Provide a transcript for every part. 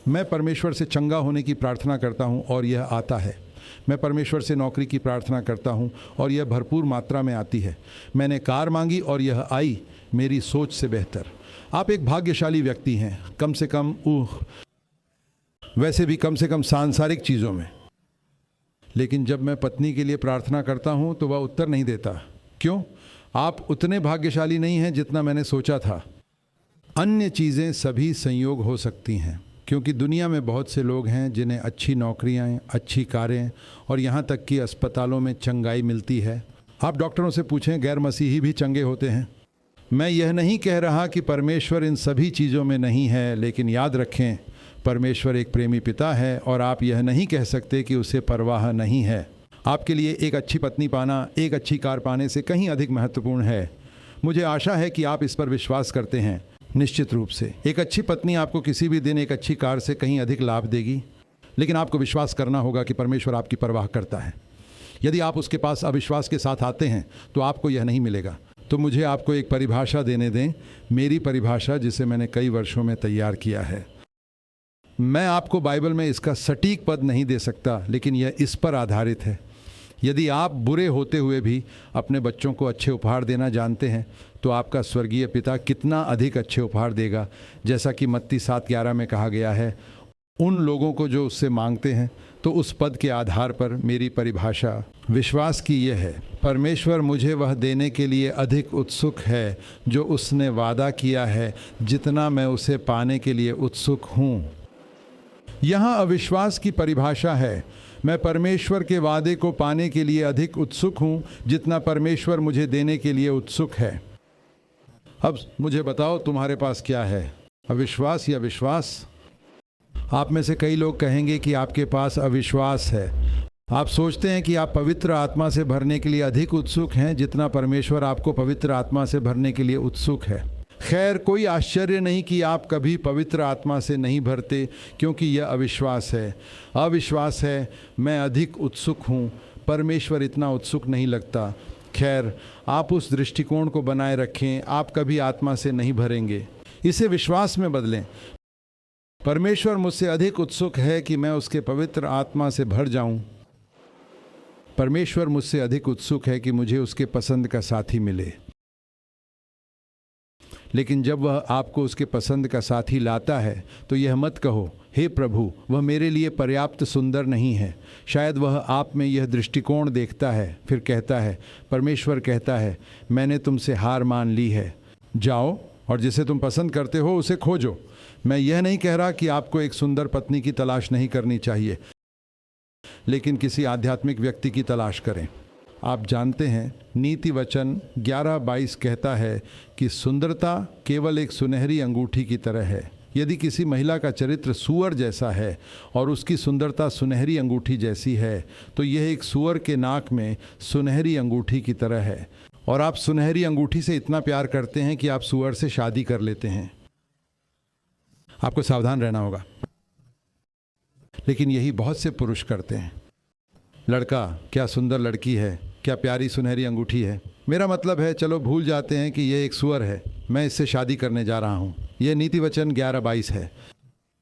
मैं परमेश्वर से चंगा होने की प्रार्थना करता हूँ और यह आता है। मैं परमेश्वर से नौकरी की प्रार्थना करता हूँ और यह भरपूर मात्रा में आती है। मैंने कार मांगी और यह आई, मेरी सोच से बेहतर। आप एक भाग्यशाली व्यक्ति हैं, कम से कम वैसे भी कम से कम सांसारिक चीज़ों में। लेकिन जब मैं पत्नी के लिए प्रार्थना करता हूँ तो वह उत्तर नहीं देता। क्यों? आप उतने भाग्यशाली नहीं हैं जितना मैंने सोचा था। अन्य चीज़ें सभी संयोग हो सकती हैं, क्योंकि दुनिया में बहुत से लोग हैं जिन्हें अच्छी नौकरियां, अच्छी कारें और यहाँ तक कि अस्पतालों में चंगाई मिलती है। आप डॉक्टरों से पूछें, गैर मसीही भी चंगे होते हैं। मैं यह नहीं कह रहा कि परमेश्वर इन सभी चीज़ों में नहीं है, लेकिन याद रखें, परमेश्वर एक प्रेमी पिता है और आप यह नहीं कह सकते कि उसे परवाह नहीं है। आपके लिए एक अच्छी पत्नी पाना एक अच्छी कार पाने से कहीं अधिक महत्वपूर्ण है। मुझे आशा है कि आप इस पर विश्वास करते हैं। निश्चित रूप से एक अच्छी पत्नी आपको किसी भी दिन एक अच्छी कार से कहीं अधिक लाभ देगी, लेकिन आपको विश्वास करना होगा कि परमेश्वर आपकी परवाह करता है। यदि आप उसके पास अविश्वास के साथ आते हैं तो आपको यह नहीं मिलेगा। तो मुझे आपको एक परिभाषा देने दें, मेरी परिभाषा, जिसे मैंने कई वर्षों में तैयार किया है। मैं आपको बाइबल में इसका सटीक पद नहीं दे सकता, लेकिन यह इस पर आधारित है। यदि आप बुरे होते हुए भी अपने बच्चों को अच्छे उपहार देना जानते हैं तो आपका स्वर्गीय पिता कितना अधिक अच्छे उपहार देगा। जैसा कि मत्ती 7:11 में कहा गया है, उन लोगों को जो उससे मांगते हैं। तो उस पद के आधार पर मेरी परिभाषा विश्वास की यह है, परमेश्वर मुझे वह देने के लिए अधिक उत्सुक है जो उसने वादा किया है, जितना मैं उसे पाने के लिए उत्सुक हूँ। यहाँ अविश्वास की परिभाषा है, मैं परमेश्वर के वादे को पाने के लिए अधिक उत्सुक हूँ जितना परमेश्वर मुझे देने के लिए उत्सुक है। अब मुझे बताओ, तुम्हारे पास क्या है, अविश्वास या विश्वास? आप में से कई लोग कहेंगे कि आपके पास अविश्वास है। आप सोचते हैं कि आप पवित्र आत्मा से भरने के लिए अधिक उत्सुक हैं जितना परमेश्वर आपको पवित्र आत्मा से भरने के लिए उत्सुक है। खैर, कोई आश्चर्य नहीं कि आप कभी पवित्र आत्मा से नहीं भरते, क्योंकि यह अविश्वास है। अविश्वास है, मैं अधिक उत्सुक हूँ, परमेश्वर इतना उत्सुक नहीं लगता। खैर, आप उस दृष्टिकोण को बनाए रखें, आप कभी आत्मा से नहीं भरेंगे। इसे विश्वास में बदलें। परमेश्वर मुझसे अधिक उत्सुक है कि मैं उसके पवित्र आत्मा से भर जाऊं। परमेश्वर मुझसे अधिक उत्सुक है कि मुझे उसके पसंद का साथी मिले। लेकिन जब वह आपको उसके पसंद का साथी लाता है तो यह मत कहो, हे प्रभु, वह मेरे लिए पर्याप्त सुंदर नहीं है। शायद वह आप में यह दृष्टिकोण देखता है, फिर कहता है, परमेश्वर कहता है, मैंने तुमसे हार मान ली है, जाओ और जिसे तुम पसंद करते हो उसे खोजो। मैं यह नहीं कह रहा कि आपको एक सुंदर पत्नी की तलाश नहीं करनी चाहिए, लेकिन किसी आध्यात्मिक व्यक्ति की तलाश करें। आप जानते हैं, नीति वचन 11:22 कहता है कि सुंदरता केवल एक सुनहरी अंगूठी की तरह है। यदि किसी महिला का चरित्र सूअर जैसा है और उसकी सुंदरता सुनहरी अंगूठी जैसी है, तो यह एक सूअर के नाक में सुनहरी अंगूठी की तरह है। और आप सुनहरी अंगूठी से इतना प्यार करते हैं कि आप सूअर से शादी कर लेते हैं। आपको सावधान रहना होगा। लेकिन यही बहुत से पुरुष करते हैं। लड़का, क्या सुंदर लड़की है, क्या प्यारी सुनहरी अंगूठी है। मेरा मतलब है, चलो भूल जाते हैं कि यह एक सूअर है, मैं इससे शादी करने जा रहा हूँ। यह नीति वचन 11:22 है।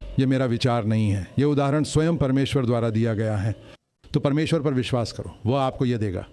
यह मेरा विचार नहीं है, यह उदाहरण स्वयं परमेश्वर द्वारा दिया गया है। तो परमेश्वर पर विश्वास करो, वह आपको यह देगा।